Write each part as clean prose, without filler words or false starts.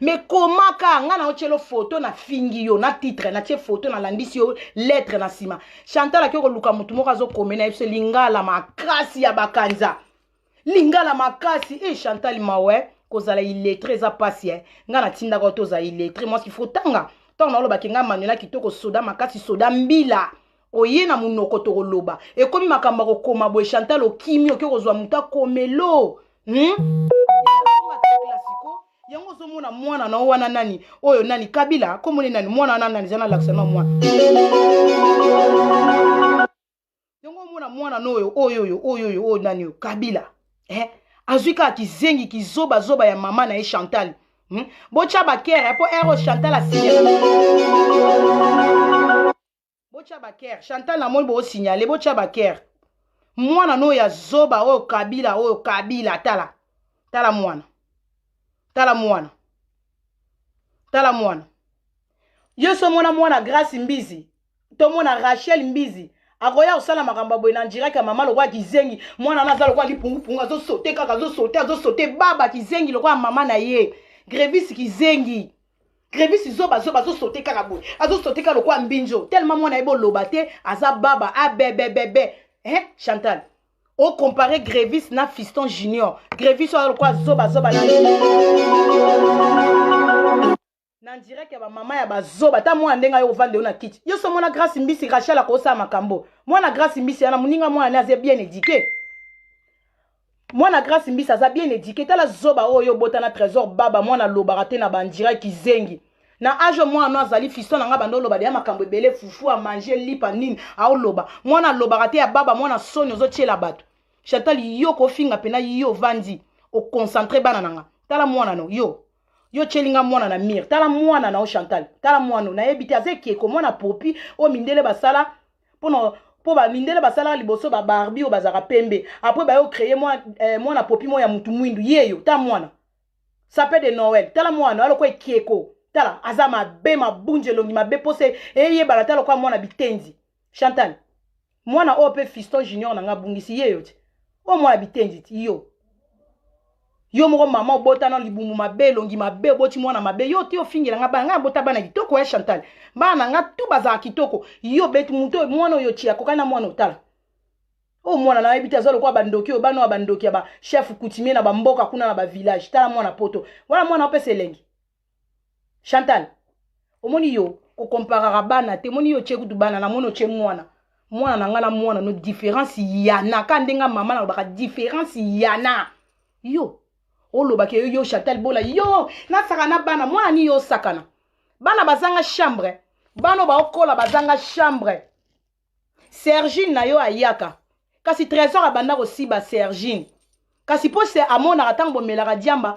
mais comment ka nga na ochelo photo na fingi yo na titre na tie photo na landisi yo lettre na sima Chantal akiko luka mutu moko azo komena yebise lingala makasi ya bakanza lingala makasi Chantal mawe kozala illettré eza pasi nga na tinda ko toza illettré moi qu'il faut tanga tant na loba kinga manuela kitoko soda makasi soda mbila oye na munoko to loba e komi makamba ko koma boy Chantal okimi okozwa muta komelo yango zomona mwana na wana nani oyo nani Kabila komone nani mwana na nani zana laksana mwana yango mwana no oyo nani Kabila azuika kizengi kizoba zoba ya mama na Chantal bocha bakere po ero Chantal asignale bocha bakere Chantal na moni bo signaler bocha bakere mwana no ya zoba oyo Kabila tala mwana Yoso mwana Grace Mbizi to mwana Rachel Mbizi akoya osala makamba boy na direct mama lokwa kizengi mwana naza lokwa lipungu azo sauter kaka azo sauter baba kizengi lokwa mama na ye Grevis kizengi Grevis zoba azo sauter kaka boy azo sauter kaka lokwa mbinjo tellement mwana ebo lobate aza baba bebe Chantal o comparer Grevis na Fiston Junior Grevis o lokwa zoba na direct ya ba mama ya bazoba ta mwana ndenga yo vande na kiti yo so mona Grace Mbisi Rachel akosa makambo mwana Grace Mbisi ana muninga mwana aza bien éduqué mwana Grace Mbisi aza bien éduqué tala zoba oyo bota na trésor baba mwana lobarate na bandira kizengi na age mwana no azali Fiston nga bando loba ya makambo ebele fufu a manger lipa nini a loba mwana lobarate ya baba mwana soni ozo tiela bato Chantal yo ko finga pena yo vandi o concentré bana nanga tala mwana no yo chelinga mwana na mir tala mwana na o Chantal tala mwana na yebite azeki ko mwana popi o mindele basala po ba mindele basala liboso ba Barbie o bazaka pembe après ba yo créer mwana popi mo ya mutu mwindu yeyo ta mwana sapé de Noël tala mwana aloko ekieko tala azama be mabunje longi mabe pose eye bala tala kwa mwana bitenzi Chantal mwana o pe Fiston Junior na ngabungisi yeyo o mwana bitenzi yo moko mama obota na libumu mabe longi mabe boti mwana mabe yo ti ofingela nga bana nga bota bana kitoko ya Chantal bana nga tu baza kitoko yo betu muto mwana yo chia kokana mwana otala o mwana na ebita zalo kwa bandoki o bana bandoki ba chef coutumier na bamboka kuna na ba village tala mwana poto wala mwana opese lengi Chantal omoni yo ko comparera bana te moni yo chekutu bana na mono che mwana na ngala mwana no différence yana kandenga mama na ba différence yana yo oloba ke yo Chantal bola yo na sakana bana mwana ni yo sakana bana bazanga chambre bano ba okola bazanga chambre Sergine na yo ayaka kasi trésor abanda ko siba Sergine kasi po se amona atango melaka diamba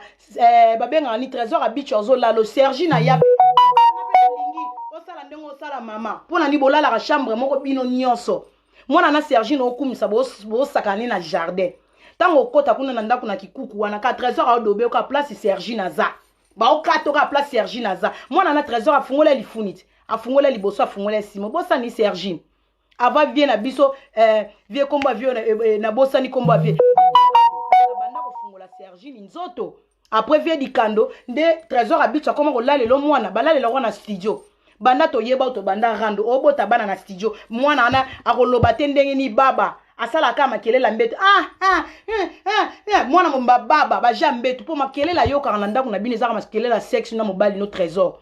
babenga ni trésor abicho zo lalo Sergine ayabe osala ndengo osala mama pona ni bolala ka chambre moko bino nyonso mwana na Sergine okumisa bo sakani na jardin tango kota kuna na ndako na kikuku wana ka trésor a dobe ka place Sergine aza ba o kato ka place Sergine aza mwana na trésor afungola lifuniti afungola liboso afungola simo bosa ni Sergine ava vie na biso vie komba vie na bosa ni komba vie banda ko fungola Sergine nzoto après vie dikando nde trésor abicha koma ko lalelo mwana balale lo na studio banda to yeba to banda rando obota bana na studio mwana ana akoloba tendenge ni baba asala kama kelela mbetu mwana momba baba ba jambetu po makelela yo kana ndako na bini zaka makelela sexe na mobali no trésor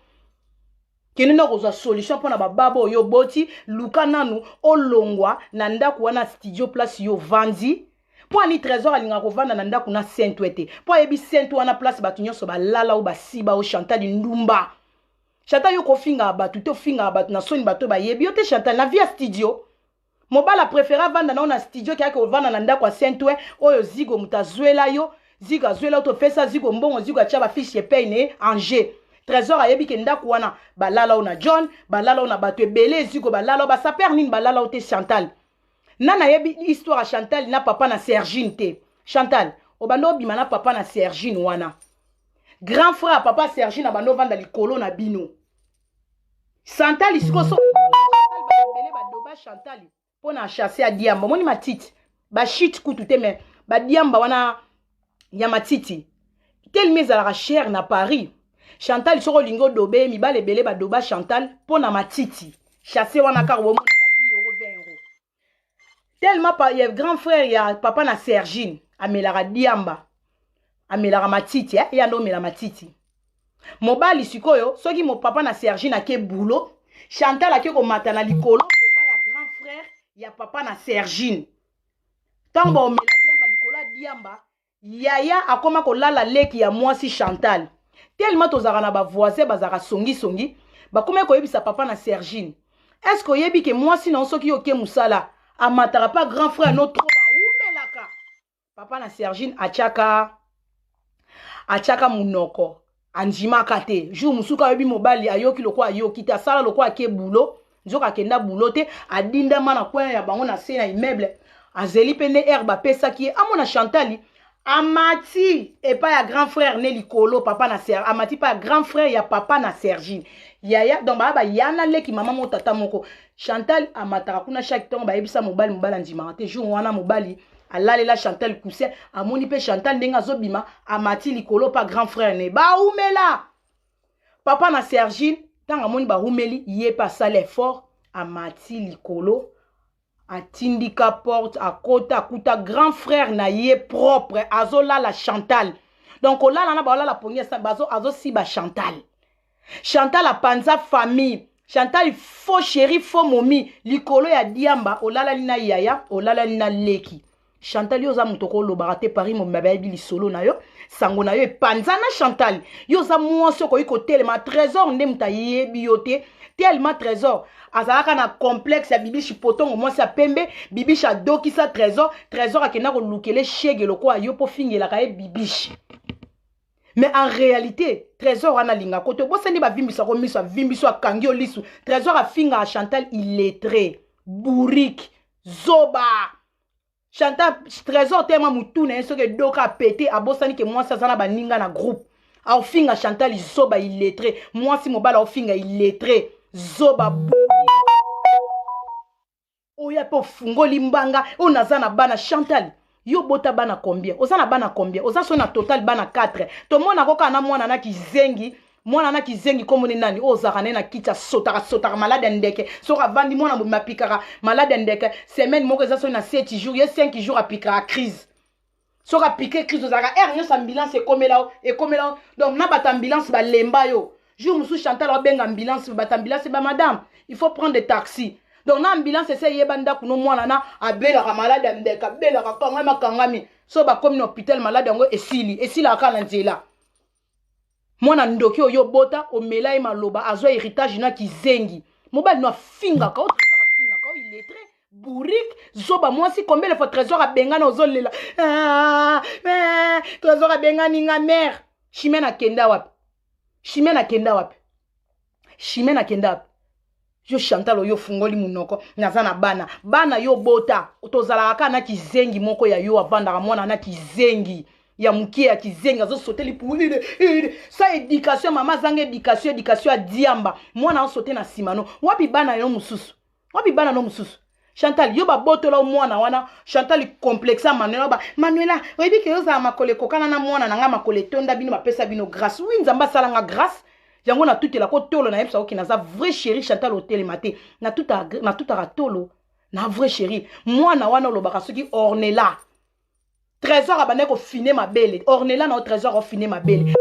kenino ko za solution pona ba baba yo boti luka nanu olongwa na ndako wana studio place yo vandi po ani trésor alinga ko vanda na ndako na Saint-Ouete po yebi Saint wana place batu nyonso ba lala o basiba o Chantal Ndumba Chantal yo ko finga batu to finga batu na soni bato ba yebi yo te Chantal na via studio mobala préféré vanda na studio ki ako vanda na ndako Saint-Ouete oyo zigo mutazwela yo ziga zwela to fesa zigo mbongo zigo achaba fiche peine Angers trésor ayebi ke ndako wana balala na John balala na bato ebele zigo balala ba saper nini balala te Chantal nana yebi histoire Chantal na papa na Sergine te Chantal obando bima na papa na Sergine wana grand frère papa Sergine abando vanda likolo na bino Chantal isiko so belé ba doba Chantal pona chasser a diamba moni matiti ba shit kutu te mais ba diamba wana ya matiti tel mes à la cher na Paris Chantal soko lingo dobe mibale belé ba doba Chantal pour na matiti chasser wana kar wo mona ba 10 euros 20 euros tellement il y a grand frère il y a papa na Sergine amelara diamba amelara matiti ya ndo mela matiti mobali sikoyo soki mo papa na Sergine ake boulot Chantal ake ko matana likolo et pas ya grand frère ya papa na Sergine tambo omela diamba likolo diamba yaya akoma ko lala leki ya mwasi Chantal tellement tozaka na ba voisin bazaka songi bakome ko yebisa papa na Sergine est-ce que yebi ke mwasi na soki yoke musala amatara pas grand frère no trop ba umelaka papa na Sergine achaka munoko anjima kate jour musuka yebi mobali ayoki loko ayoki ta sala loko ake boulot nzoka kenda boulot te adinda mana kwa ya bango na sena immeuble azeli pende herba pesa ki amona Chantali amati et pas ya grand frère ne likolo papa na Sergine amati pas grand frère ya papa na Sergine yaya donc ba yana leki mama mo tata moko Chantal amataka kuna chaque temps ba yebisa mobali andima te jour wana mobali alalela Chantal cousin amoni pe Chantal ndenga zobima amati likolo pas grand frère ne ba umela papa na Sergine tanga amoni ba umeli yé pas sale fort amati likolo atindika porte à côté akuta grand frère na yé propre azola la Chantal donc olala na ba la pongia sa bazo azo si ba Chantal a panza famille Chantal faux chéri faux momi likolo ya diamba olala lina yaya olala lina leki Chantal yoza mutoko lobarate Paris mo mababi li solo na yo sango na yo e panza na Chantal yoza mwonso ko iko telema trésor nde muta yebi yote tellement trésor azalaka na complexe ya bibishi potongo mwasi ya pembe bibishi adoki sa trésor akenda ko lukele shege loko ayo po fingela ka e bibishi. Mais en réalité, Trésor ana linga kote bosani ba vimbiso ko miso vimbiso kangi olisu Trésor a finga à Chantal illettré bourrique zoba Chantal Trésor tellement mutuna so que doka pété abosani que moi ça na baninga na groupe a finga Chantal zoba illettré moi si mobala o finga illettré zoba oya po fungoli mbanga onazana bana Chantal yo bota bana combien oza na bana combien oza so na total bana 4 to mona koka na mwana na kizengi komone nani ozaka na kitcha sotaka malade ndeke soka vandi mwana mapikaka malade ndeke semaine moko eza so na 7 jours ye 5 jours apika crise soka piquer crise ozaka nyo ambulance e komela donc na bata ambulance ba lemba yo jour musu Chantal obenga ambulance bata ambulance ba madame il faut prendre des taxis. Donc l'ambulance c'est yebanda kuno mwana na abela ka malade ndeka bela ka kangama kangami so ba comme hôpital malade ngo esili akala nzela mwana ndoki oyo bota o melai maloba azo héritage na kizengi mobali no finga ka o finga ka illettré bourrique zoba mwasi combien le fois trésor a benga na ozolela trésor a benga ninga mère chimena kenda wapi yo Chantal yo fungoli munoko nazana bana yo bota tozala aka na kizengi moko ya yo avanda mwana na kizengi ya mukie ya kizengi azo soteli puulile sa éducation mama zanga éducation a diamba mwana o sote na simano wapi bana no mususu Chantal yo ba botola mwana wana Chantal complexa Manuela oyebi ke yo za makole kokana na mwana nanga makole tonda bino bapesa bino grâce oui nzamba salanga grâce yango na tout la ko tolo na yebsa okina za vrai chéri Chantal hotel maté na tout tolo na vrai chéri mwana wana lobaka soki Ornella Trésor abane ko finer ma belle Ornella na Trésor o finer ma belle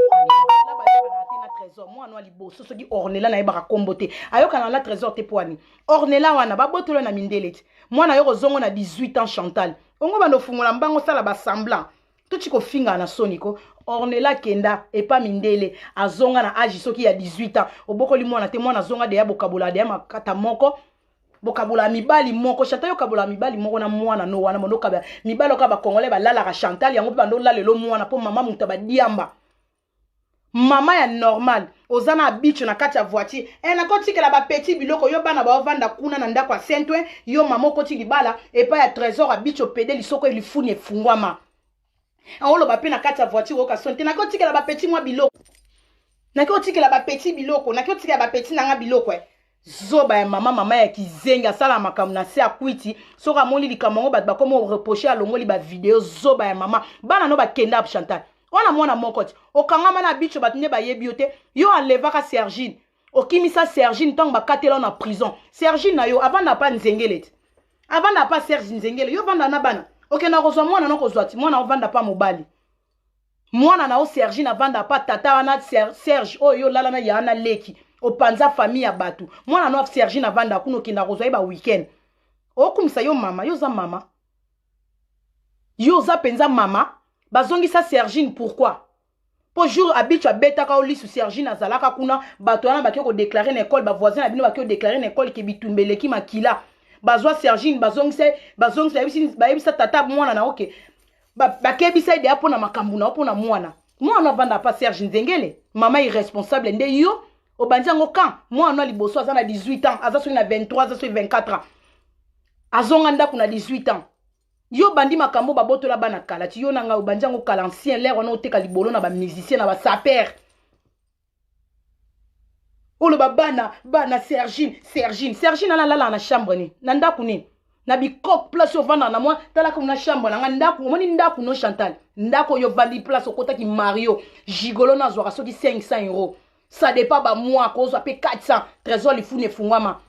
Trésor moi no liboso soki Ornella na yebaka kombote ayoka na la Trésor te poani Ornella wana ba botolo na mindele mwana yo zongo na 18 ans Chantal ongo bando fungola mbango sala ba semblant tout chiko finga na soniko Ornella kenda et pas mindele azonga na âge soki ya 18 ans obokoli mwana te mwana zonga de ya bokabola de ya makata moko bokabola mibali moko Chantal yo kabola mibali moko na mwana no wana monoka ba mibalo ka ba congolais ba lala ka Chantal yango bando lalelo mwana po mama mutaba diamba mama ya normal ozana bicho na kati ya voiture na koti ke la ba petit biloko yo bana ba ovanda kuna na ndako ya Saint-Ouen yo mama koti libala et pas ya Trésor a bicho pede lisoko ilifuni efungwama olo ba pe na kati ya voiture oka sonte na koti ke la ba petit mwa biloko na koti ke la ba petit biloko na koti ke la ba petit nanga biloko zoba ya mama ya kizenga sala makamu na se akwiti soka moli likamango ba komo reprocher alongoli ba vidéo zoba ya mama bana no ba kenda Chantal wana mwana moko ti okangama na bicho bato nde bayebi yo te yo enlevaka Sergine okimisa Sergine ntango bakatela na prison Sergine na yo avanda pa nzengele ti avanda pa Serge nzengele yo vanda na bana okenda kozwa mwana no kozwa ti mwana ovanda pa mobali mwana na o Sergine avanda pa tata wana Serge oyo lala na yana leki opanza famille ya bato mwana no Sergine avanda kuno kenda kozwa ba weekend okumisa yo mama yo za mama yo za penza mama bazongisa Sergine pourquoi pour jour habitué betaka olisu Sergine azalaka kuna bato wana bakyo ko déclarer na école ba voisin na bino bakyo déclarer na école ke bitumbeleki makila bazwa Sergine bazongisa bayebisa tata mwana na oke bakebisa ide apo na makambu na opo na mwana vanda pa Serge Nzengele mama irresponsable nde yo obandi yango kan mwana liboso aza na 18 ans aza soki na 23 aza soki 24 ans azonga ndako na 18 ans yo bandi makambo babotola bana kala ti yo nanga obandi yango kala ancien l'air wana oteka libolo na ba musicien na ba saper olo bana Sergine ala lala na chambre ni na ndako ni na bikok place ovanda na moi talaka na chambre na ndako omoni ndako no Chantal ndako yo bandi place okota ki Mario gigolo na zwaka soki 500 €. Ça dépend ba mois ko pe 400 trésor li fune fungwama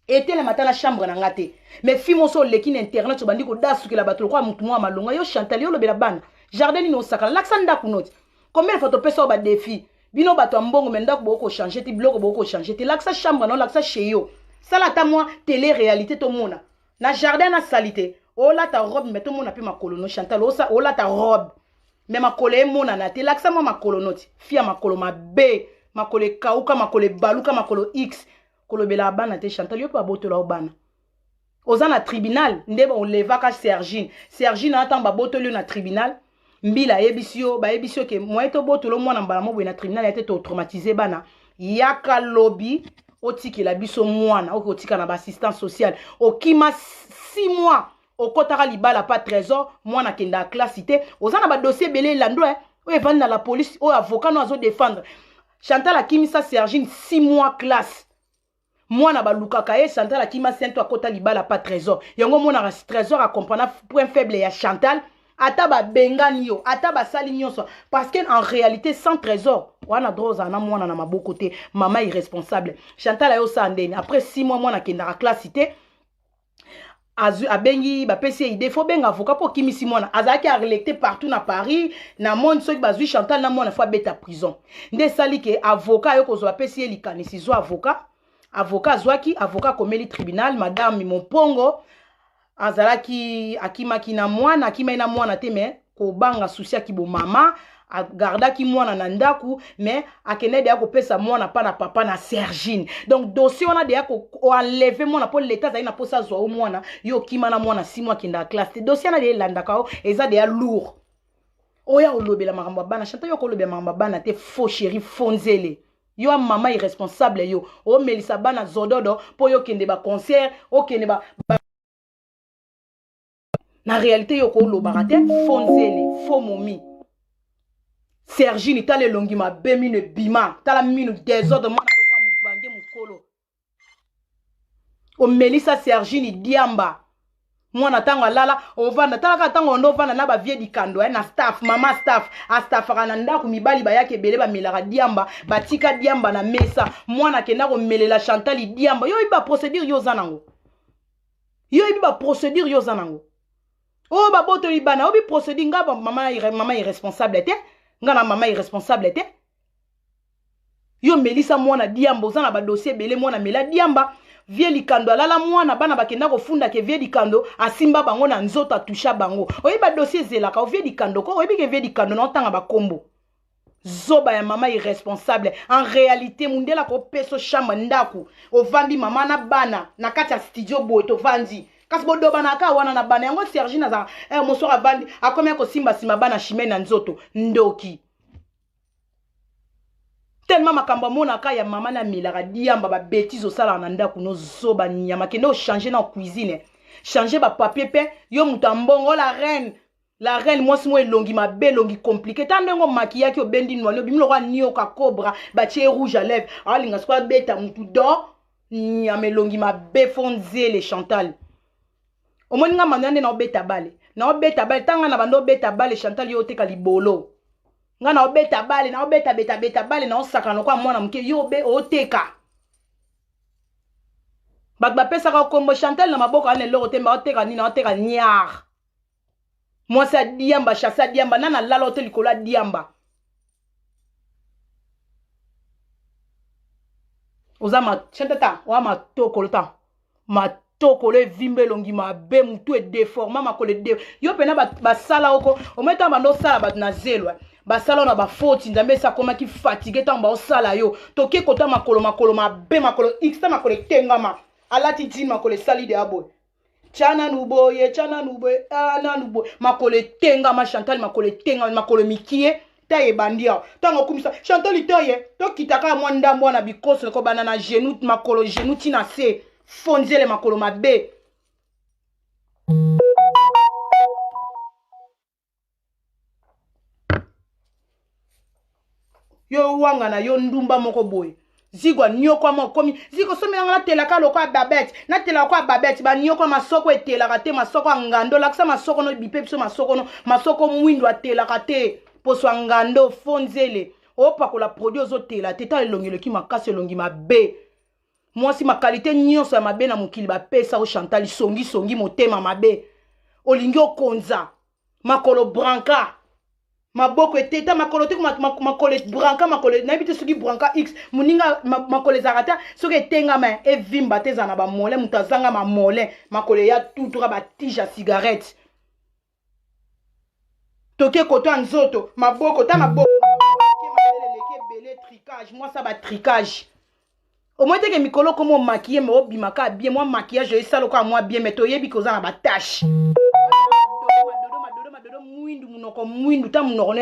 ete le matin la chambre na ngate mais fimo so leki na internet bandi ko dasuki la bato kwa mutu mwa malonga yo Chantal yo lobela bana jardin ni no sakala laksa ndako noti combien de photos pesa ba défi bino bato mbongo menda ko boko changer ti bloko boko changer ti laksa chambre non laksa chez yo sala ta moi télé réalité to mona na jardin na salité o la ta robe mais to mona pe makolo no Chantal o la ta robe mais makolo e mona na te laksa moi makolo noti fia makolo mabe makolo kauka makolo baluka makolo x kolobela bana te Chantal yo pa botola obana oza na tribunal ndeba on levaka Sergine atamba botolo na tribunal mbila yebisio ba yebisio ke moyeto botolo mwana mbala mobwe na tribunal ya te to traumatiser bana yaka lobby otikela biso mwana okotika na ba assistance sociale okima 6 mois okotaka libala pa trésor mwana kenda classe te oza na ba dossier belé lando o evandi na la police o avocat no azo défendre Chantal akimisa Sergine 6 mois classe mwana balukaka ye Chantal akima sento akota libala pa trésor yango mwana trésor a comprendre point faible ya Chantal ata ba bengani yo ata ba sali nyonso parce que en réalité sans trésor wana droza na mwana na maboko te mama irresponsable Chantal ayo sandeni après 6 mois mwana kenda classe te abengi ba pesi idée faut benga avocat pour kimisi mwana azaki a relecté partout na Paris na monde soki bazui Chantal na mwana fois beta prison nde sali ke avocat yo kozwa pesi likanisi zo avocat zwaki avocat komeli tribunal madame Mopongo azalaki akimaki na mwana akima na mwana te mais ko banga souci akibo mama agardaki mwana na ndaku mais akene de akopesa mwana pa na papa na Sergine donc dossier on a de ko enlever mwana pour l'état za ina posa zo mwana yo kima na mwana 6 mois kinda classe dossier na de landaka eza de lourd oya olobela makambo bana Chantal yo ko lobela makambo bana te faux chéri fonzele yo mama irresponsable yo o melisa bana zododo po yo kende ba concert o kende ba na réalité yo ko lobaka te fonzele faux momi Sergine tale longi ma bemine bima tala minu désordre mwana ko mubange mukolo o melisa Sergine diamba mwana tango lala ovanda talaka tango ndo vanda na ba vie dikando na staff mama staff a staffaka na ndako mibali bayake bele ba melaka diamba batika diamba na mesa mwana kenda ko melela Chantal diamba yo iba procédure yo zanango o ba boto libana obi procédure ngaba mama irresponsable te ngana mama irresponsable te yo melisa mwana diamba ozana ba dossier bele mwana mela diamba vie likando alala mwana bana bakenda kofunda ke vie likando asimba bango na nzoto atusha bango oyiba dossier zelaka vie likando ko oyibi ke vie likando na otanga bakombo zoba ya mama irresponsable en réalité mundela ko peso chamba ndaku ovandi mama na bana na kati ya studio boto vandi kasi bodoba na ka wana na bana yango Sergine za mosora vandi akomya ko simba bana chimene na nzoto ndoki tellement makambo mona ka ya mama na milaka diamba ba bêtise au sala na ndaku no zoba nyama kende o changer na cuisine changer ba papier pe yo mutambongo la reine moi simo elongi mabe longi compliqué tandengo maquillage o bendi nono bimlo kwa nio ka cobra ba tie rouge à lèvres alinga swa beta mutu do nyama longi mabe fonze le Chantal o moninga manande na obeta bale tanga na bando beta bale Chantal yo teka libolo nga na obeta bale na obeta beta bale na osaka na kwa mwana mke yo be oteka bat ba pesa ka kombo Chantal na maboko ane loro temba oteka nina oteka nyar moi sa diamba chassa diamba nana lalo te likola diamba oza ma chantata wa ma toko lota ma toko le vimbe longi ma be mutu e déforma ma kole de yo pena ba sala oko o meta bando sala bat na zelwa ba sala na ba faute ndambe sa koma ki fatigué tamba o sala yo toke kota makolo ma be makolo x ta makolo tengama alati tin makolo sali de abo chana nuboye ana nubo makolo tengama Chantal makolo tengama makolo mikie taye bandia tango kumisa Chantal taye to kitaka mwanda mwana bikoso ko banana genou makolo genou tina se fonzele makolo mabe yo wanga na yo ndumba moko boy zigwa nyoko mo komi zigo somela ngala telaka lokwa babette na telaka kwa babette ba nyoko masoko etelaka te masoko ngando laksa masoko no bipepiso masoko no masoko mwindo atelaka te poso ngando fonzele opakola produit ozotela te ta elongelo ki makasi elongi mabe mwasi ma qualité nyonso ya mabe na mokili bapesa o Chantal songi motema mabe olingi okonza makolo branca maboko eteta makolo te makolo branca makolo nabite soki branca x muninga makolo zakata soki etenga ma evimba te zana ba mole mutazanga ma mole makolo ya tutura ba tige cigarette toke koto nzoto maboko ta maboko ke belé tricage moi ça ba tricage au moins que mikolo comme maquiller mais obimaka bien moi maquillage et ça lokwa moi bien mais toyebi ko za na ba tâche madodo mwindu munoko mwindu ta munoko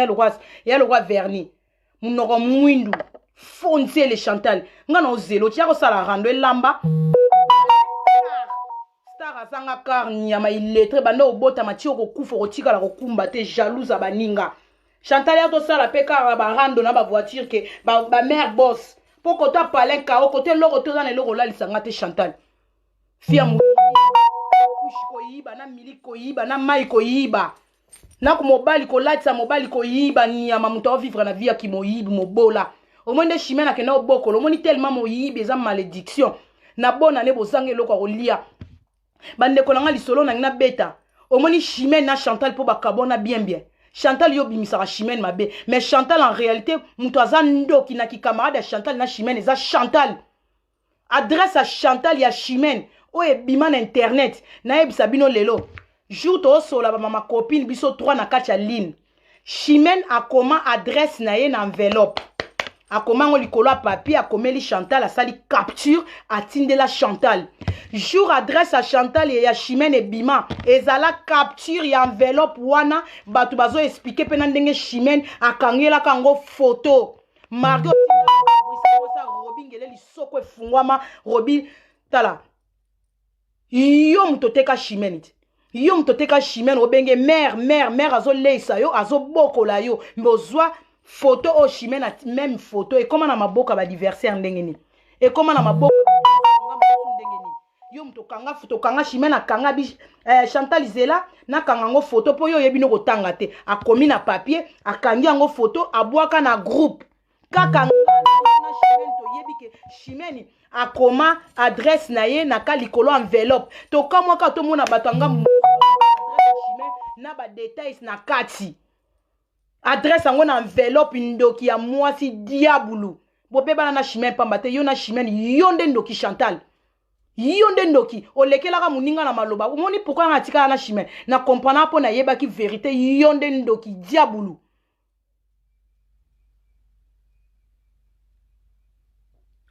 ya lokwa vernis munoko mwindu fonce le Chantal ngana ozelo tia ko sala rando elamba star azanga car nyama illettré bando obota matio ko kufa ko tika la ko kumba te jalouse baninga Chantal ya to sala pe car ba rando na ba voiture ke ba mère boss poko ta palen ka o côté loko to na loko la lisanga te Chantal fia mu ko yiba na miliko yiba na mai ko yiba na ko mobali ko latsa mobali ko yiba ni ya mamuto vivre na via ki mo yibi mobola au moins de chimena ke na oboko lo moni tellement mo yibi eza malédiction na bona ne bozange loko ko lia bande ko nga lisolo na ngina beta au moins chimena na Chantal po bakabona bien Chantal yo bimisaka chimene mabe mais Chantal en réalité muto azando ki na ki camarade ya Chantal na chimene eza Chantal adresse à Chantal ya chimene o e bima na internet na ebisa bino lelo jour to sola ba mama copine biso 3 na kati ya ligne chimene akoma adresse na ye na enveloppe akoma ngo likolo papier akomeli Chantal asali capture atindela Chantal jour adresse à Chantal et ya chimene e bima ezala capture ya enveloppe wana batu bazo expliquer pena ndenge chimene akangela kango photo Margot Robin ngele lisoko efungwama Robin tala yo mutoteka chimene yo mutoteka chimene obenge mère azo leisa yo azo bokola yo mbozwa photo o chimene même photo et comment na maboka ba anniversaire ndenge ni et comment na maboka ndenge ni yo mutokanga photo kanga chimene akanga bi Chantal Zela na kanga ngo photo po yo yebi no kotanga te akomi na papier akangi ngo photo abwaka na groupe kaka na chimene to yebi ke chimene akoma adresse na ye na ka likolo enveloppe to kamwa ka to mona batanga chimene na ba details na kati adresse ngo na enveloppe ndoki ya mwasi diabulu bope bana na chimene pamba te yo na chimene yonde ndoki Chantal yonde ndoki olekelaka muninga na maloba omoni pourquoi ngatika na chimene na comprendre po na yeba ki vérité yonde ndoki diabulu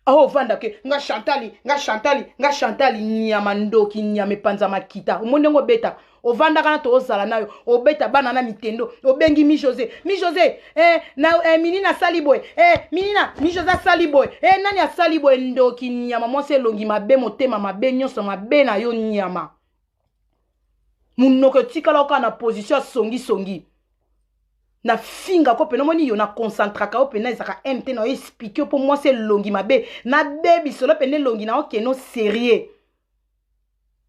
oh vanda ke nga Chantal nyama ndoki nyama panza makita omonde ngo beta ovanda kana to ozala nayo obeta bana na mitendo obengi mi José na minina saliboy minina mi José saliboy nani a saliboy ndoki nyama mo se longi mabe motema mabe nyonso mabe na yo nyama munoko tikala ka na position songi na finga ko pena moni yo na concentraka o pena ezaka mt na expliquer pour moi c'est longi mabe na baby solo pena longi na okeno sérieux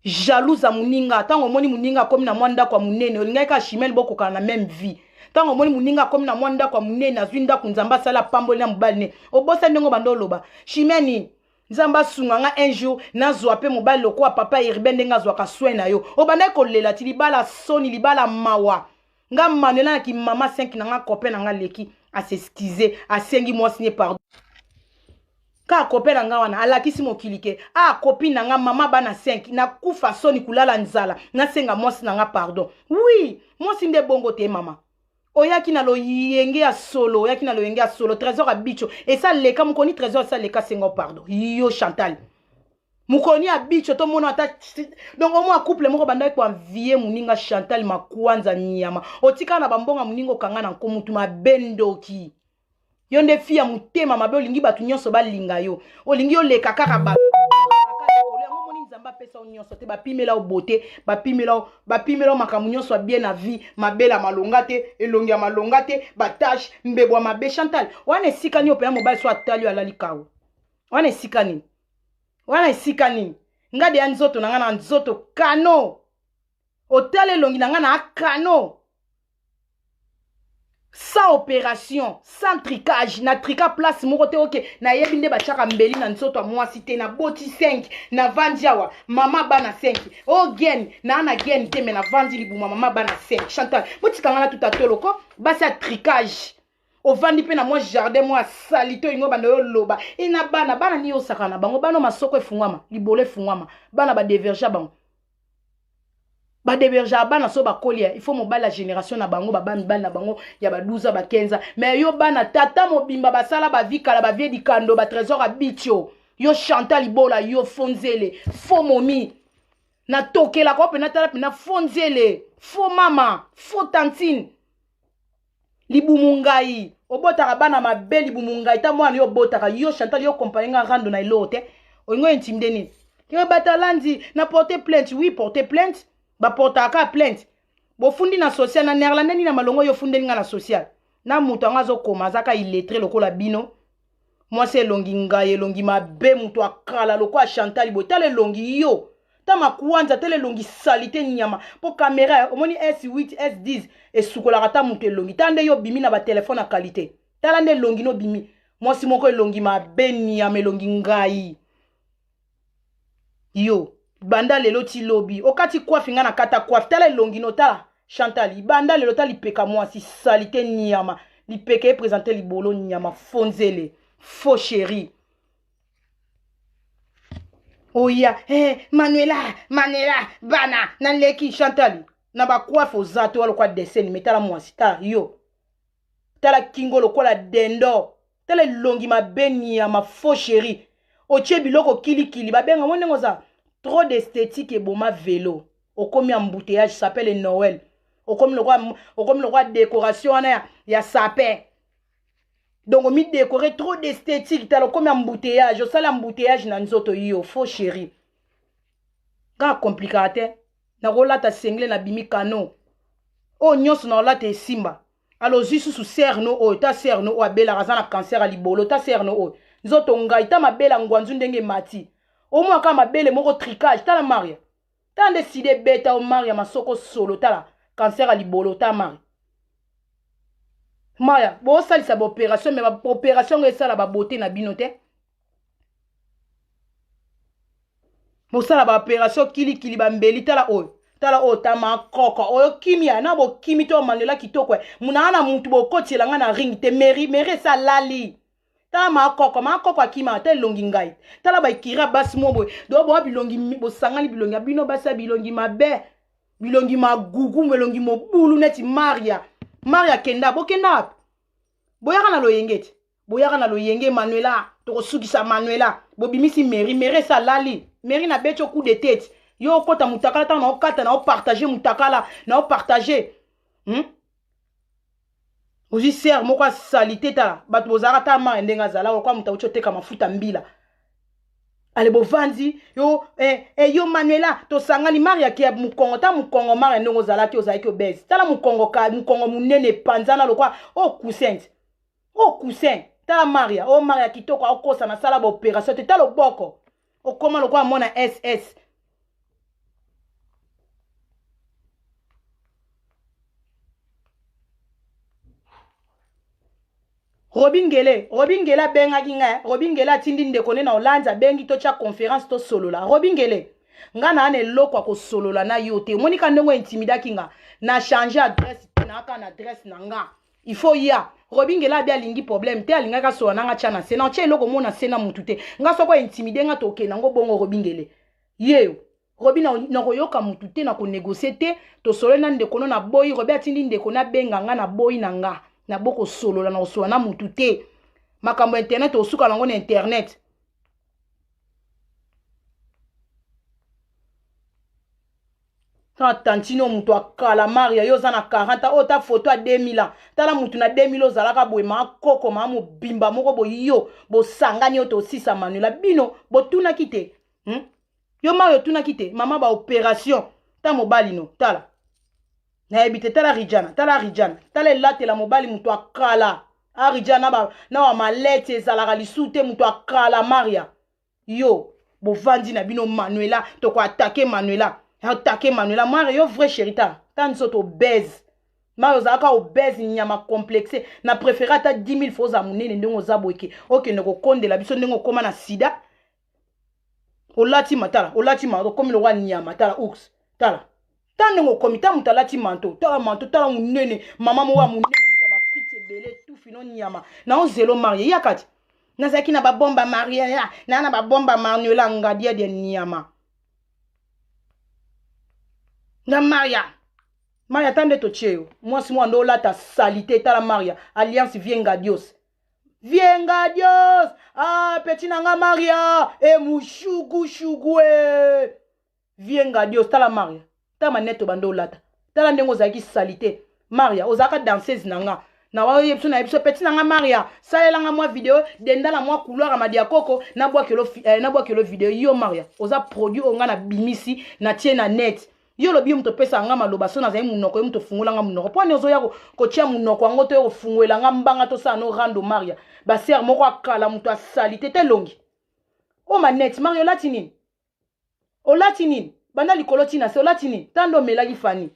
jalouse a muninga tango moni muninga comme na mwanda kwa munene olinga ka chimel boko kana même vie tango moni muninga comme na mwanda kwa munene na zwinda kunzamba sala pamboli na mobali ne obosa ndongo bando loba chimeni nzamba sunganga un jour nazwa pe mobali lokwa papa iribende ngazwa ka soin na yo obanda ko lela ti libala soni libala mawa nga manela na ki mama 5 na nga copain na nga leki a s'excuser a sengi moi signer pardon ka copain na nga wana alakisi mokilike copine na nga mama bana 5 na kufa soni kulala nzala na senga moi na nga pardon oui moi sinde bongo te mama oyaki na lo yenge ya solo oyaki na lo yenge ya solo trésor abicho et ça leka mukoni trésor ça leka sengo pardon yo Chantal mukoni abicho to mona ata donc au moins couple moko banda ko envier muninga Chantal makwanza nyama otika na bambonga muningo kanga na nkomutu mabendoki yo nde fia mutema mabe olingi batu nyonso balinga yo olingi yo leka kaka ba nzamba pesa nyonso te bapimela o beauté bapimela makamu nyonso bien na vie mabela malonga te elongi ya malonga te batache mbebwa mabe Chantal wana esikani opeya mobali so atali yo alali kawo wana esikani ngade ya nzoto na nga na nzoto kano otali elongi na nga na kano sans opération, sans tricage, na trika place moko te ok na yebi nde bachaka mbeli na nzoto mwasi te na boti 5 na vandiawa mama bana 5 oh gen na gen te me na vandi libuma mama bana 5 Chantal botika ngana tout atoloko basi a tricage ovandi pe na moi jardin moi salito ingo bando yo loba ina bana ni yo sakana bango bano masoko efungwama libolo efungwama bana ba diverger bango ba deberja bana so bakolia il faut mobile la génération na bango ba bana na bango ya ba 12 ba 15 mais yo bana tata mobimba basala ba vikala ba vie di kando ba trésor abitio yo Chantal Ibola yo fonzele fo momi na tokela ko pe na tala pe na fonzele fo mama fo tantine libumungai obotaka bana mabe libumungai ta mwana yo botaka yo Chantal yo compagnie nga rando na ilote oingo intimide ni ke batalandi na porter plainte oui porter plainte ba portaka plainte bo fundi na social na néerlandais ni na malongo yo fundi nga na social na mutu anga zo koma zaka illettré lokola bino moi c'est longi ngaye longi mabe mutu akala lokwa Chantal Ibo tale longi yo ta makuanza tele longi salite nyama po caméra omoni S8 S10 et sukola kata mutu longi tande yo bimi na ba téléphone à qualité tala nde longi no bimi moi si moko longi mabe nyama longi ngayi yo banda lelo ti lobby okati coiffe nga na kata coiffe tala longi no tala Chantal banda lelo tali peka moi si salite nyama li peke présenter libolo nyama fonzele faux chéri oya Manuela bana na leki Chantal na ba coiffe ozato walo kwa dessin metala moi si tala yo tala kingo lokola dendo tala longi mabeni ya ma faux chéri otie biloko kili babenga monengo za trop d'esthétique et boma vélo okomi embouteillage s'appelle Noël okomi le roi décoration ana ya sapin donc on mi décorer trop d'esthétique tala okomi embouteillage osala embouteillage na nzoto yo faux chéri ka compliqué na rolata sengle na bimi kano o nyonso na olata esimba alors juste sous cerno o ta cerno o abela razana cancer a libolo ta cerno o nzoto ngai ta mabela ngwanzu ndenge mati au moins kama bele moko tricage tala Maria ta décidé beta o Maria masoko solo tala cancer a libolo ta Maria bo salisa ba opération mais ba opération ngesa la ba beauté na binote bo sala ba opération kili ba mbeli tala o tama koko o kimia na bo kimito manela kitoko munana muntu bo kotela nga na ring te meri sa lali tala makoko akima te longi ngai tala ba ikira basi mobo do bo bilongi bo sangani bilongi abino basa bilongi mabe bilongi magugu bilongi mobulu neti Maria kenda boyaka na lo yenge Manuela to sukisa Manuela bo bimisi meri sa lali meri na becho coup de tête yo kota mutakala ta na okata na partager mutakala na partager ozi ser moko salite ta bato bozaka ta ma ndenga zala kwa mutaucho teka mafuta mbila ale bovandi yo yo Manuela to sangani Maria ki mukongo ta mukongo Maria ndongo zala ki ozaki obese tala mukongo munene panzana lokwa cousin tala Maria Maria kitoko akosa na sala ba opération te tala boko okoma lokwa mona SS Robingele benga kinga, Robingele tindi ndekone na Hollande bengi to cha conférence to solo la. Robingele nga na ane loko ko solo la na yote. Monika ndongo intimida kinga na changer adresse na aka na adresse na nga. Il faut ya Robingele abia lingi problème te alinga ka so na nga chana se na che loko mona se na mutute. Nga so ko intimide nga to ke na ngo bongo Robingele. Yeo Robi na koyoka mutute na ko négocier te to solo na ndekono na boyi Robi atindi ndekona benga nga na boyi na nga. Na boko solo la na osola na mutu te makambo internet osuka lango na internet ta tantino mutu akala Maria yo za na 40 o ta photo a 2000 tala mutu na 2000 ozalaka boye ma koko ma mo bimba moko bo yo bo sangani oto sisa Manuela bino bo tuna kite yo Mario tuna kite mama ba opération ta mobali no tala na ebite tala Rijana tala elate la mobali mutu akala Rijana na wa malete ezalaka lisute mutu akala Maria yo bo vandi na bino Manuela to ko attaquer Manuela Maria yo vrai chérie ta nsoto obèse Mario zaka obèse nyama complexé na préféra ta 10 000 fois za munene ndongo za boyeke okende ko kondela biso ndongo koma na sida olati matala komi lo wa nyama tala ux tala tandongo komita mutalati manto tala munene mama mo wa munene mutaba frite belé tout fino nyama na ozelo Maria yakati nazaki na ba bomba Maria ya na ba bomba Manuela ngadia de nyama na Maria tande to cheo moi si moi ndo lata salité tala Maria alliance vienga Dios ah petit nanga Maria e mushugu shugwe vienga Dios tala Maria ta maneto bando lata tala ndengo zaki salité Maria ozaka danseuse nanga na wa yepso na yepso petit nanga Maria salela nga moi vidéo denda la moi couloir ma diakoko na bwa kelo vidéo yo Maria oza produit onga na bimisi na tie na net yo lobi mto pesa nga maloba so na zai munoko mto fungula nga munoko poni ozo ya ko tia munoko ngo to yo funguela nga mbanga to sa no rando Maria ba ser moko akala mto salité te longi o manet Mario latini o latini banda likolo tina se o latini tando melaki fani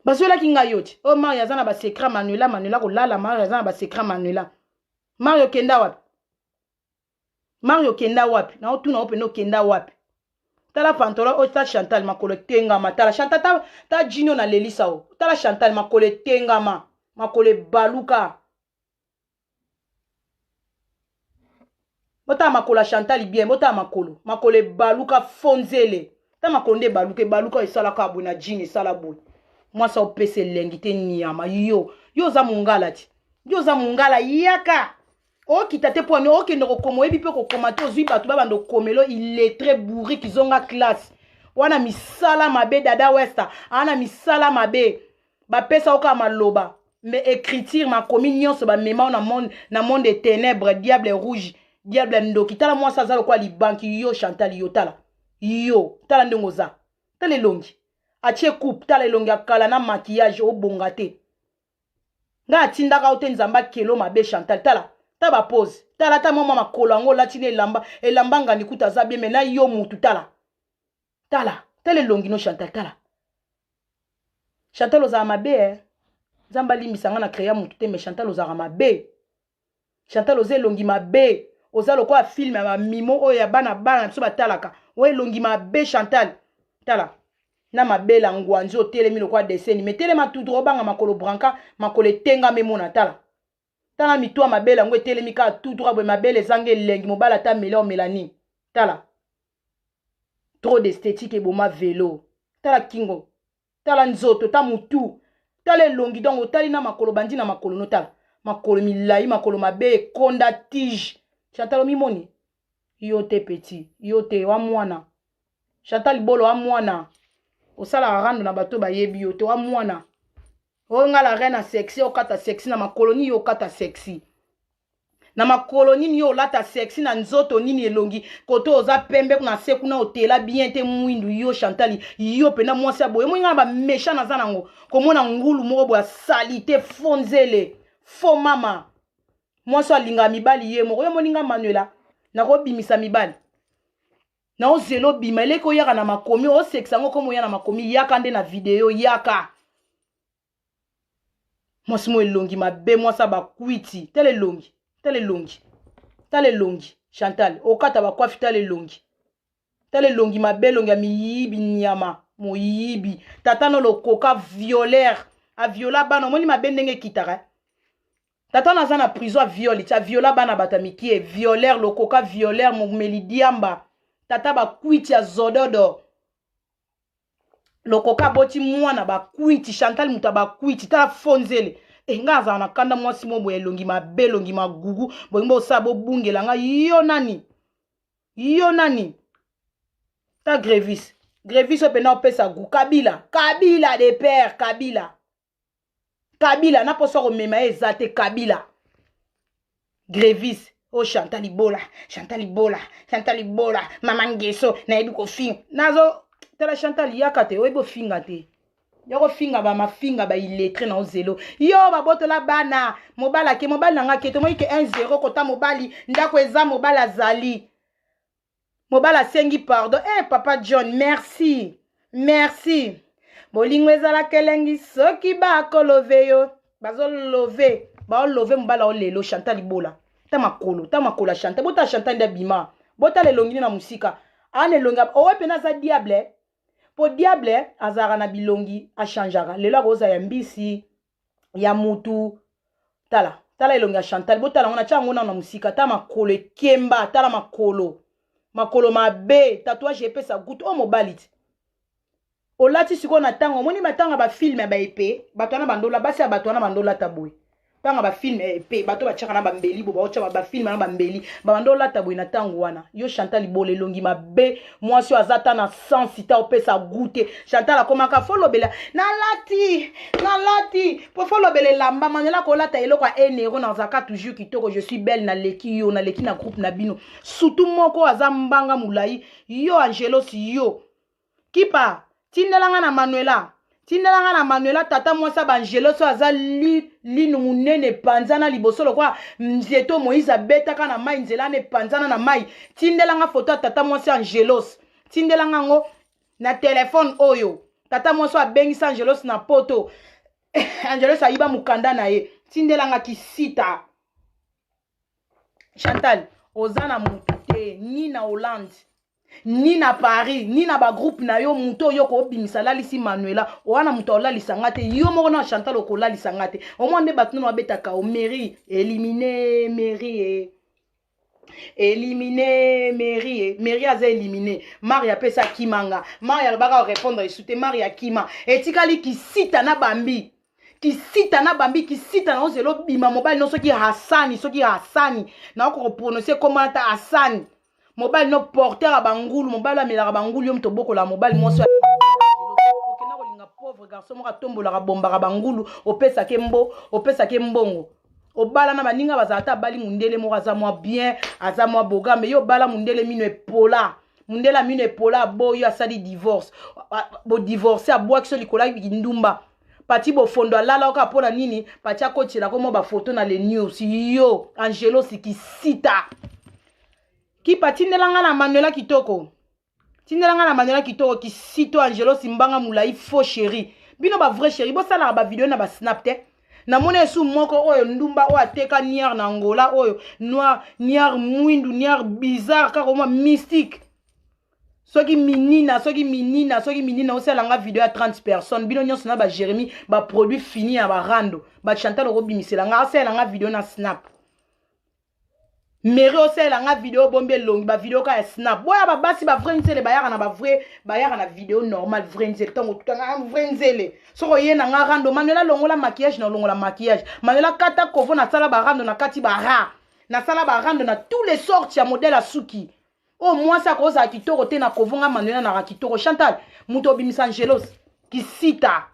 basola kinga yoti o Maria zana ba secret Manuela ko lala Maria zana ba secret Manuela Mario kenda wapi na otuna openo kenda wapi tala pantola o ta Chantal makolo tengama tala Chantal ta jino na lelisa o tala Chantal makolo tengama makolo baluka bota makolo Chantal bien bota makolo baluka fonzele ta makolo nde baluka esala ka bona jini sala boy moi ça opese lengite nyama yo za mungala yaka o kitate poni o kende ko komo ebi pe ko komato zui batu ba bando komelo il est très bourré qu'ils ont la classe wana misala mabe dada westa ana misala mabe ba pesa oka maloba mais écriture ma communion so ba mema na monde des ténèbres diable rouge diable ndoki tala moi ça za quoi li banki yo Chantal yo tala ndongo za tala longi atie coupe tala longi akala na maquillage o bongate nga atindaka ote nzamba kelo mabe Chantal tala taba pose tala ta mama makolo ngo latine elamba ngani kuta za bien mena yo mutu tala longi no Chantal oza mabe zamba limisanga na créer mutu te mais Chantal oza mabe Chantal oza longi mabe oza lokwa film ya mimo o ya bana biso batalaka we longi mabe Chantal tala na mabela ngwanzi o telemi lokwa dessin mais telema tout droit banga makolo branca makolo tenga memona tala tala mitwa mabela ngwe telemi ka tout droit bwe mabele zange lengi mobala ta melo melanie tala trop d'esthétique et boma vélo tala kingo tala nzoto ta mutu tala longi donc tali na makolo bandi na makolo no tala makolo milai makolo mabe konda tige Chantal mimoni yo te petit yo te wa mwana Chantal bolo wa mwana osala rando na bato bayebi yo te wa mwana o ngala reine sexy okata sexy na makoloni yo kata sexy na makoloni ni yo lata sexy na nzoto nini elongi koto oza pembe kuna se kuna otela bien te mwindu yo Chantal yo pena mwasi aboye mwinga ba méchant na zanango komona ngulu moko bo salite fonzele fo mama mwasi alinga mibali ye moko yo moninga Manuela na ko bimisa mibali na ozelo bima eleko yaka na makomi o sexa ngo komo ya na makomi yaka nde na video yaka mwasi mo elongi mabe mwasa bakwiti tele longi Chantal okata bakwafi tele longi mabe longi ya miyibi nyama moyibi tata no lokoka violeur a viola bana moni mabe ndenge kitara tata naza na prison violi tia viola bana batamikie violeur lokoka violeur momeli diamba tata bakwiti ya zododo lokoka boti mwana bakwiti Chantal muta bakwiti tala fonzele nga aza na kanda mwasi mo boye longi mabe longi magugu boyimbo osa bobungela nga yo nani ta Grévis opena opesa gu Kabila de père Kabila na poso komema ezate Kabila Grévis oh Chantal Ibola mama ngeso na ebi ko finga nazo tala Chantal yakate oibo finga te yoko finga ba mafinga ba illettré na ozelo yo babotola bana mobala nanga ke to moi ke 1-0 kota mobali ndako eza mobala zali mobala sengi pardon papa John merci bolingo ezala kelengi soki ba kolove yo bazolove mobala olelo Chantal Ibola ta makolo Chantal bota Chantal nda bima bota lelongi na musika ane longa owe pena za diable po diable azara na bilongi achangeara lelo akoza ya mbisi ya mutu tala elongi ya Chantal botala ngona chango na musika ta makolo ekemba tala makolo mabe tatouage epesa gutu o mobaliti olati siko na tango moni matanga ba film ya ba epé bato na bandola basi ya bato na bandola taboy tanga ba film epé bato ba tshaka na bambeli bo ba ba film na bambeli ba bandola taboy na tango wana yo Chantal Ibola elongi mabe mwasi azata na sens ta opesa gute Chantal akomaka folobela nalati po folobela lamba manela ko lata eloko a enero na zaka toujours kitoko je suis belle na leki na groupe na bino surtout moko azambanga mulai yo Angelos yo kipa tindelanga na Manuela tata mwasa banjelo so aza linu munene panzana libosolo kwa mzeto Moïse betaka na mai nzela ne panzana na mai tindelanga foto tata mwasa Angelos tindelanga ngo na telefone oyo tata mwasa abengisa Angelos na poto Angelos aiba mukanda na ye tindelanga kisita Chantal ozana mutute ni na Hollande ni na Paris ni na ba groupe na yo muto yo ko bimisa lalisi Manuela wana muto lalisa ngate yo moko na Chantal ko lalisa ngate au moins de batno no betaka o mairie éliminer mairie aza éliminé Maria pesa kimanga Maria baka répondre esute Maria kima etikali kisita na bambi kisita na ozelo bima mobile no soki Hassani na ko prononcer comment ta Hassani mobile no porteur abangulu mobile amelaka bangulu yo mtoboko la mobile monso okena kolinga pauvre garçon mo katombola bomba bangulu opesa ke mbongo obala na baninga bazata bali mundele mo azamwa bien azamwa bogambe yo bala mundele mino epola boyo asali divorce bo divorcer abwa kiso likola ndumba pati bo fondo alala oka pona nini pati akotela ko mo ba photo na le news yo Angelos kisita ki patindelanga na Manuela kitoko kisito Angelos mbanga mulai faux chéri bino ba vrai chéri bo sala ba vidéo na ba snap te na mona esu moko oyo ndumba o ateka niar na Angola oyo noir niar mwindu niar bizarre ka koma mystique soki minina osala nga vidéo ya 30 personnes bino nyonso na ba Jérémy ba produit fini ya ba rando ba Chantal obimisela nga osala nga vidéo na snap Meri osala nga vidéo bombe longi ba vidéo ka snap boya ba basi ba vrai nzele bayaka na vidéo normal vrai nzele tango tutanga vrai nzele soko yena nga rando Manuela longola maquillage na longola maquillage Manuela kata kovo na sala ba rando na kati bara na sala ba rando na tous les sortes ya modèle asuki oh moi ça cause a kitoko te na kovo nga Manuela na kitoko Chantal muto bimisa Angelos kisita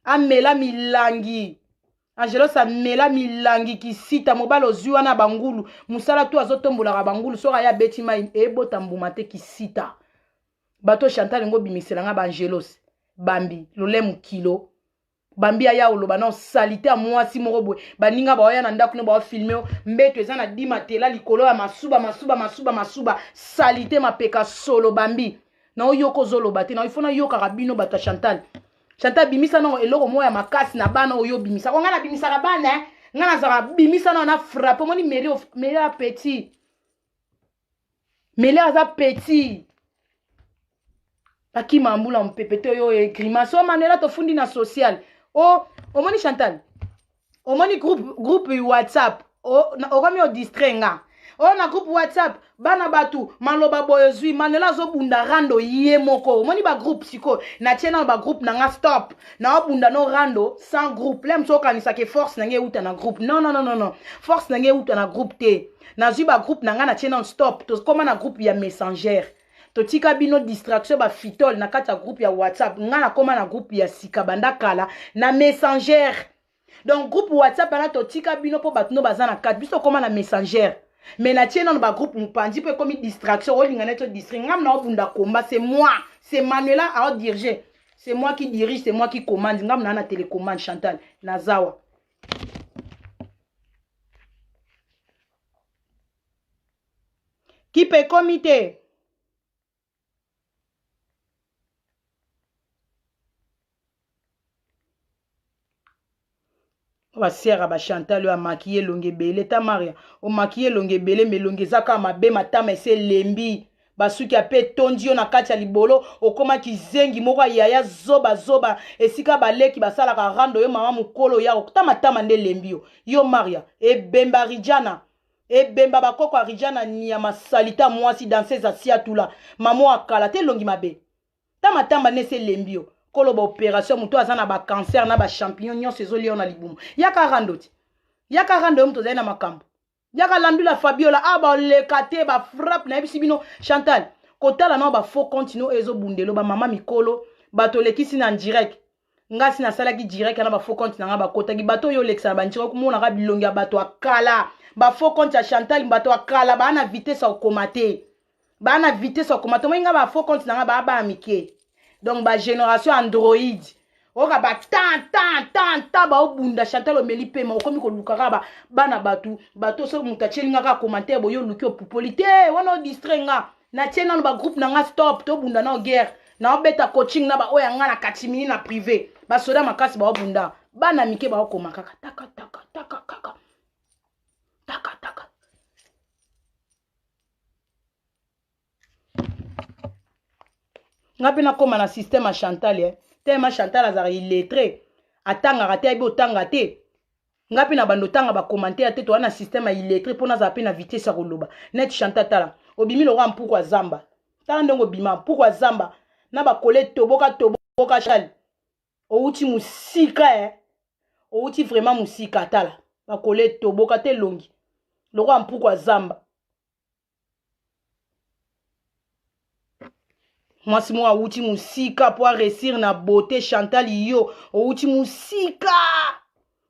amela milangi Angelos amela milangi kisita mobalo zuwa na bangulu musala tu azotombola bangulu soka ya betima ebota mbuma te kisita bato Chantal ngo bimisela nga ba Angelos bambi lolemu kilo bambi aya oloba na salite a mwasi moko boy baninga ba oya na ndako ne ba filmer mbeto eza na dimatela likolo ya masuba salite mapeka solo bambi na oyoko zolo bate na ifona yoka rabino bata Chantal Chantal bimisa non eloko moya makasi na bana oyo bimisa. Ko ngana bimisa ka bana ngana zara bimisa non na frappe moni meli a petit. Meli aza petit. Paki mambula mpepete oyo ekrima. So manela to fundi na social. Oh, omoni Chantal. Omoni groupe WhatsApp. Oh, okomi o distrenga. Oh, na groupe WhatsApp. Bana batu. Maloba boyozui. Manela zo bunda rando ye moko. Omoni ba groupe siko. Na tiena ba groupe nanga stop. Na bunda no rando sans groupe. Lem so kanisa ke force nange uta na groupe. Non. Force nange uta na groupe te. Na zui ba groupe nanga na tiena stop. To koma na groupe ya messenger. To tika bino distraction ba fitol na kati ya groupe ya WhatsApp. Nga na koma na groupe ya sikabanda kala na messenger. Donc groupe WhatsApp na to tika bino po batuno bazana kati biso koma na messenger. Mais na tiena ba groupe mpandi pe komi distraction o lingana to distraire. Ngam na obunda komba c'est moi, c'est Manuela à diriger. C'est moi qui dirige, c'est moi qui commande. Ngam na télécommande Chantal Nazawa. Qui peut comité? Wa sera ba Chantal a maquillé longue belé ta Maria o maquillé longue belé mais longue zaka mabe matama ese lembi basuki ape tondio na kati ya libolo okoma kizengi moko yaya zoba esika baleki basala ka rando yo mama mukolo ya okutama tama nde lembi yo Maria e bemba rijana e bemba bakoko rijana ni ya masalita mwasi danseuse asiatula mamo akala te longi mabe tama tamba nese lembi yo kolo ba opération muto azana ba cancer na ba champignon nyonso ezoli na libumu yaka randoti yaka rando muto zai na makambo yaka landula Fabiola aba lekate ba frappe na bisi bino Chantal kotala na ba faux continue ezo bundelo ba mama mikolo bato lekisi na direct ngasi na salaki direct na ba faux compte na ba kotaki bato yo lexa ba ntiko kumona ka bilongi ya bato akala ba faux compte ya Chantal bato akala ba na vitesse au komate ba na vitesse au komate mo nga ba faux compte na ba mike. Donc, ba génération Android. Oka ba tan ba obunda Chantal omeli pema okomi ko lukaka ba bana batu so mutacheli ngaka commentaire boyo luki opopolité wana distrenga na tiena no ba groupe na nga stop to bunda na guerre na obeta coaching na ba oya nga na katimini na privé ba soda makasi ba obunda bana mike ba okoma kaka taka ngapi na koma na système à Chantal tellement Chantal azara illettré atanga raté abi otanga te ngapi na bando tanga ba commentaire te to na système à illettré pona za pe na vitesse ya koloba net Chantal tala obimi lo ram pourquoi zamba tala ndongo bima pourquoi zamba na ba coller toboka chal outi musika outi vraiment musika tala ba coller toboka te longi lo ram pourquoi zamba. Moi, si moi, outi musika pour réussir na beauté Chantal yo, outi musika.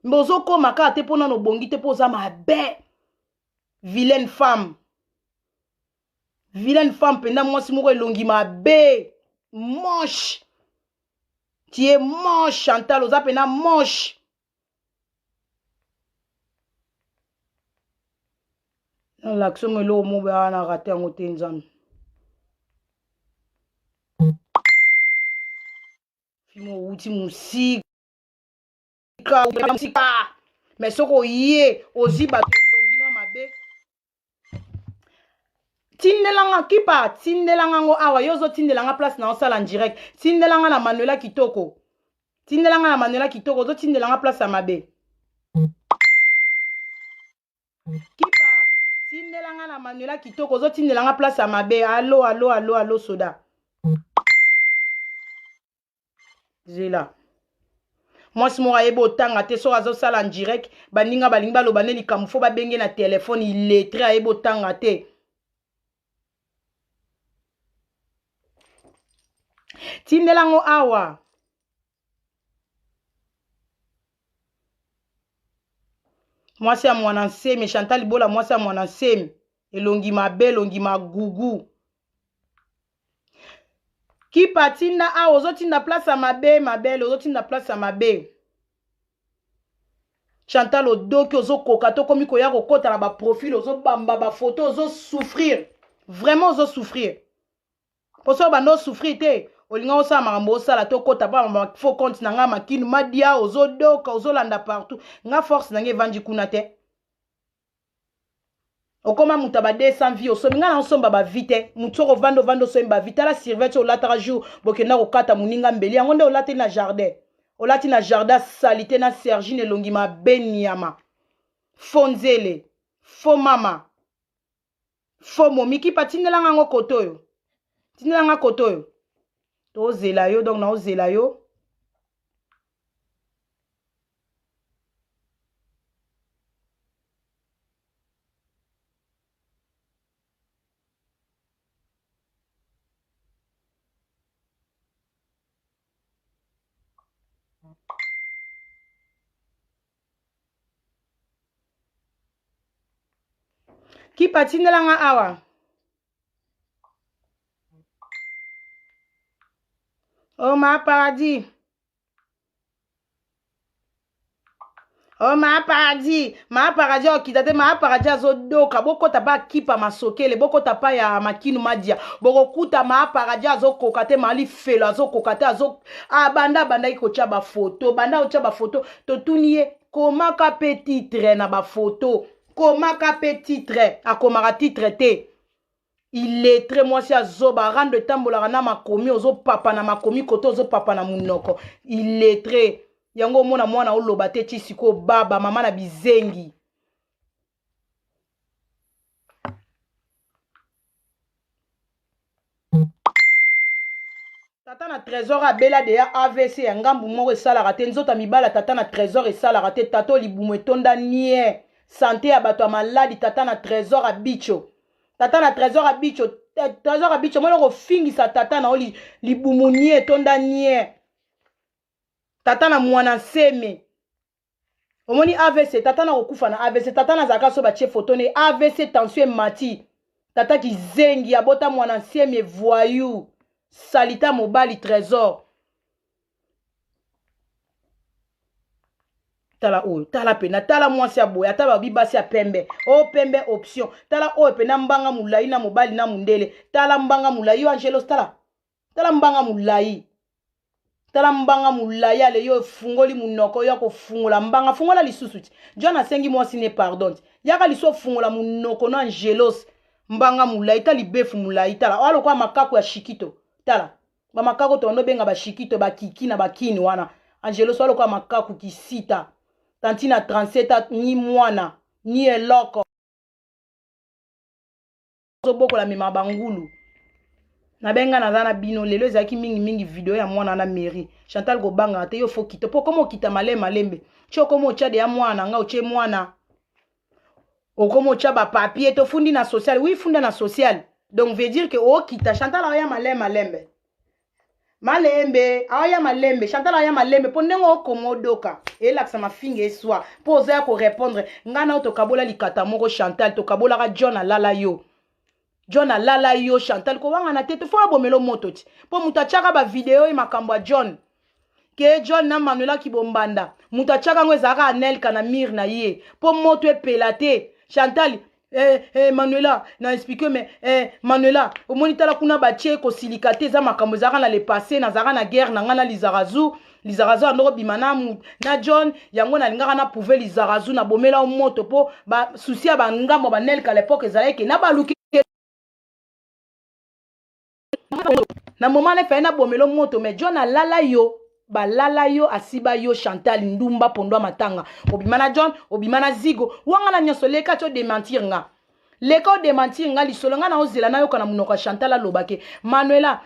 Mbozo ko makate pona no bongi te poza ma be. Vilaine femme. Vilaine femme penda moi si moi longi ma be. Moche. Tu es moche Chantal, oza pena moche. L'action me lo mo ba na raté en otenzan. Fimo outi musika mais soko yé ozi bato longi no mabe tindelanga kipa tindelanga ngo awa yozo tindelanga place na osala en direct tindelanga na Manuela Kitoko zo tindelanga place à mabe kipa tindelanga na Manuela Kitoko zo tindelanga place à mabe allo soda zela. Moi si moi yebo tanga te so azo sala en direct baninga balingi baloba ne likambo fo babenge na téléphone illettré ayebo tanga te tindelango awa moi si a mwana nseme Chantal Bola moi si a mwana nseme elongi mabe elongi magugu ki patinda a ozotinda place à mabe mabele ozotinda place à mabe Chantal odoki ozokoka to komi koya kokota na ba profil ozobamba ba photo ozosouffrir vraiment ozosouffrir poso bando souffrir te olinga osala makambo osala to kota pa faux compte na nga makinu madia ozodoka ozolanda partout nga force na nga evandi kuna te okoma muta ba 200 vie osomi nga na osomba ba vite mutsoko vando somba ba vite la servette olataka jour bokenda kokata muninga mbeli yango nde olati na jardin salite na Sergine elongi mabe nyama fonzele fo mama fo momiki patindelanga ngo kotoyo tindelanga kotoyo tozela yo donc na ozela yo ki patindelanga awa oh ma paradis okita te ma paradis azodoka bokota pa kipa masokele bokota pa ya makinu madia bokokuta ma paradis azokoka te mali felo azokoka te bandaki kotia bafoto banda kotia bafoto totuni ye komaka pe titre na bafoto komaka pe titre akomaka titre te illettré mwasi azoba rendre tambolaka na makomi ozopapa na makomi koto ozopapa na munoko illettré yango omona mwana oloba te ti siko baba mama na bizengi tata na trésor abela deya AVC ya ngambu moko esalaka te nzota mibala tata na trésor esalaka te tata libumu etonda nie santé ya bato ya maladi tata na trésor abicho mwana kofingisa tata na oli libumu nie etonda nie tata na mwana seme omoni AVC tata na kokufa na AVC tata na zaka so batie foto ne AVC tension mati tata kizengi abota mwana seme voyou salita mobali trésor tala oyo tala pena tala mwasi ya boya tala babibasi ya pembe o pembe option tala oyo pena mbanga mulai na mobali na mundele tala mbanga mulai yo Angelos tala mbanga mulai ale yo fungoli munoko yo kofungula mbanga fungola lisusu ti John asengi mwasi ne pardon yaka liso fungula munoko no Angelos mbanga mulai tali befu mulai tala walo kwa makako ya shikito tala ba makako to ndo benga ba shikito ba kiki na bakini wana Angelos walo kwa makako kisita tantina 37 ni mwana ni eloko zoboko la mema bangulu na benga na zana bino lelo ezaki mingi video ya mwana na mairie Chantal Gobanga te yo fokito po komo kita malembe choko mo cha de ya mwana nga uche mwana okomo cha ba papier to fundi na social oui funda na social donc veut dire que o kita Chantal aya malembe aya malembe Chantal aya malembe po ndengo okomodoka elakisa mafinga eswa po oza ya ko répondre ngana otokabola likata moko Chantal tokabola ka John alala yo Chantal ko wanga na tete fo abomelo moto ti po muta chaka ba video e makambo John ke John na Manuela kibombanda muta chaka ngo ezaka anel kana mir na ye po moto e pelate Chantal Manuela na expliquer mais Manuela au monitala kuna batie ko silikate za makambo zaka na le passé na zaka na guerre na ngana Lizarazu andoko bimana na John yango na lingaka na pouvoir Lizarazu na bomela moto po ba souci ba ngambo ba nel ka l'époque ezalaki na baluki na moment na fa na bomelo moto mais John alala yo balala yo asiba yo Chantal ndumba pondwa matanga obimana John obimana Zigo wanga na nyoso leka to démentir nga leka démentir nga lisolo nga na ozela na yo kana munoko Chantal alobake Manuela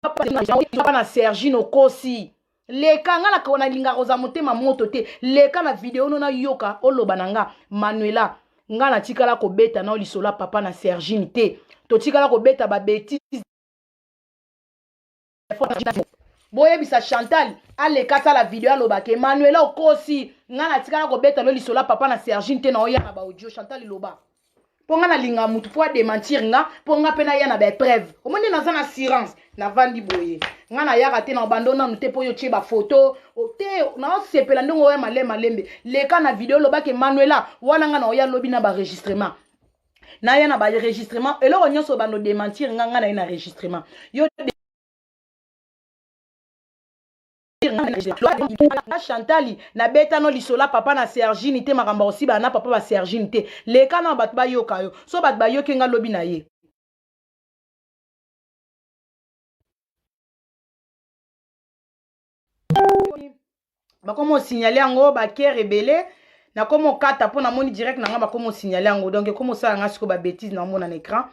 papa na Sergine Okosi leka nga na kona linga roza motema moto te leka na video no na yoka oloba nanga Manuela nga na tikala ko beta na lisolo papa na Sergine te to tikala ko beta ba bêtise boye bisa Chantal alekata la video alobake Manuela Okosi nga na tikala ko beta no lisolo papa na Sergine te na oya na ba audio Chantal loba po nga na linga mutu po démentir nga po nga pena ya na ba preuve omoni na zana assurance na vandi boye nga na yaka te na bando na nute po yo tie ba photo te na sepela ndongo oya malembe leka na video lobake Manuela wana nga na oya lobi na ba enregistrement na ya na ba enregistrement eloko nyonso bando démentir nganga na enregistrement yo Chantali na betano lisola papa na Sergine te makamba aussi bana papa ba Sergine te leka na batu ba yoka yo so batu ba yoke nga lobi na ye bakomo signaler yango ba kere ebele na komo kata pona moni direct na nga bakomo signaler yango donc komo sala nga siko ba bêtise na mona na écran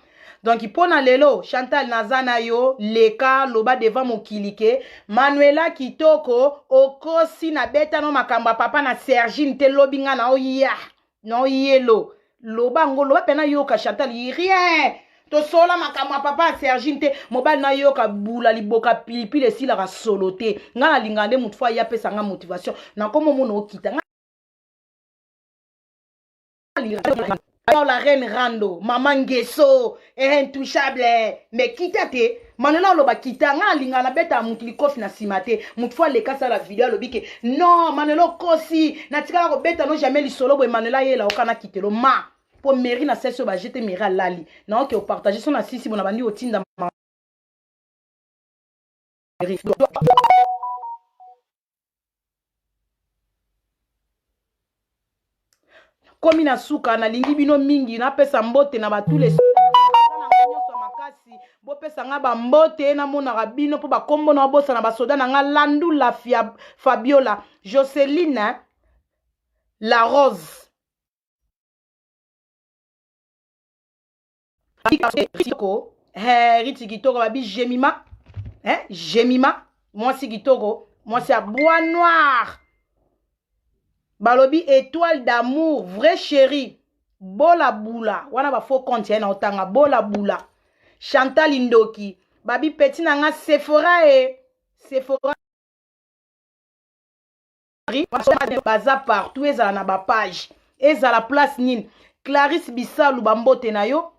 donc pona lelo Chantal nazana yo leka loba devant mokilike Manuela kitoko okosi na betano makamba papa na Sergine te lobi nga na oya no yelo loba ngo loba pena yoka Chantal rien to sola makamba papa Sergine te mobile na yoka bula liboka pilipili esila ka solo te nga na lingande mutu fa ya pesa nga motivation na komo mona okita la reine Rando, maman Ngeso, intouchable, mais quitte Manela loba kita nga linga na beta mutli kofi na simate mutfwa le kasa la vidéo lobike non Manelo kosi na tika ko beta no jamais li solo bo Manela yela okana kitelo ma po mairie na seso ba jete mairie lali na ok o partager son na sisi bona bandi otinda komi na suka na lingi bino mingi na pesa mbote na batule makasi bo pesa nga ba mbote na mona rabino po ba kombo na bosa na basoda na nga landu la Fabiola Joseline la Rose Riti kitoko babi Jemima Jemima moi si kitoko moi c'est à Bois Noir balobi étoile d'amour vrai chéri bola boula wana ba faux compte na otanga bola boula Chantal Indoki babi petit na nga Sephora Sephora baza partout ezala na ba page ezala place nini Clarisse Bissalu bambote na yo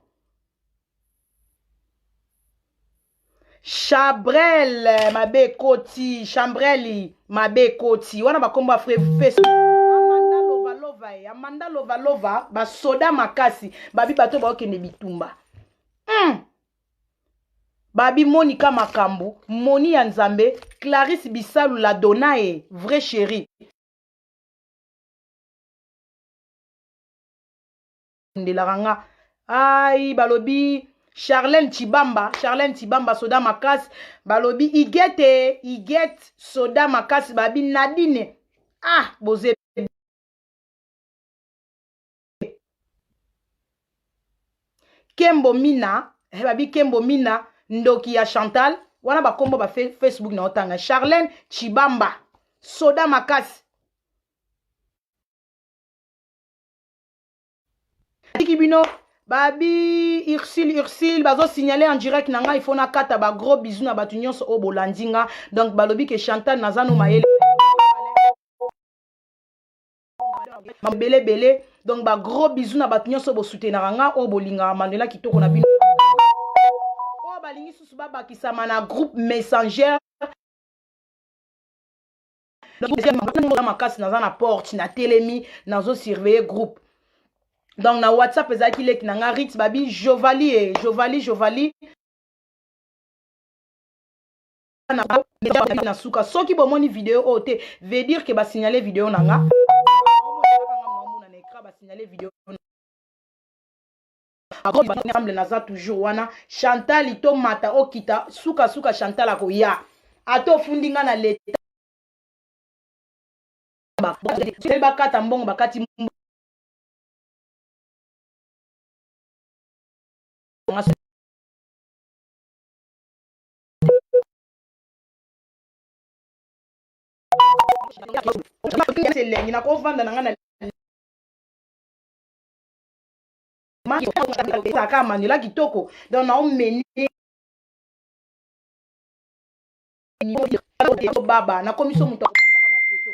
Chabrel mabe koti Chambreli mabe koti wana bakomba Facebook Amanda Lova ba soda makasi babi bato ba okende bitumba babi Monica Makambu Moni ya Nzambe Clarisse Bissalu la Donae vrai chéri ndelaranga ai balobi Charlène Chibamba soda makasi balobi Iget soda makasi babi Nadine boze Kembo Mina babi Kembo Mina ndoki ya Chantal wana bakombo ba Facebook na otanga Charlène Chibamba soda makasi Kibino babi Ursule bazo signaler en direct na nga il faut na kata ba gros bisous na batu nyonso o bolandinga donc balobi ke Chantal nazano mayele bele donc ba gros bisous na batu nyonso bo soutenir nga o bolinga Manuela kitoko na bino o balingi susu baba kisama na groupe Messenger makasi naza na porte na telemi nazo surveiller groupe donc na WhatsApp ezaki leki na nga Ritz babi Jovali na suka soki bomoni vidéo o te veut dire que ba signaler vidéo na nga na écran ba signaler vidéo ensemble naza toujours wana Chantal ito mata okita suka Chantal akoya ato fundinga na leta bakata mbongo bakati selengi na kovanda na nga na saka Manuela kitoko donc na omeni baba na komiso muto akotambaka bafoto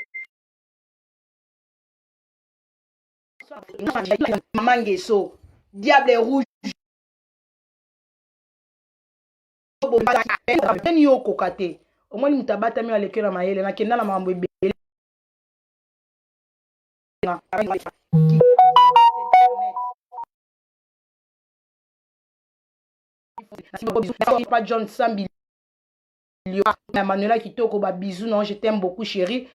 maman Ngeso diable rouge ni okoka te omoni mutu abatami aleki na mayele nakenda na makambo ebele Pas John Sambi. Manuela Kitoko, bah bisous, non, je t'aime beaucoup, chérie.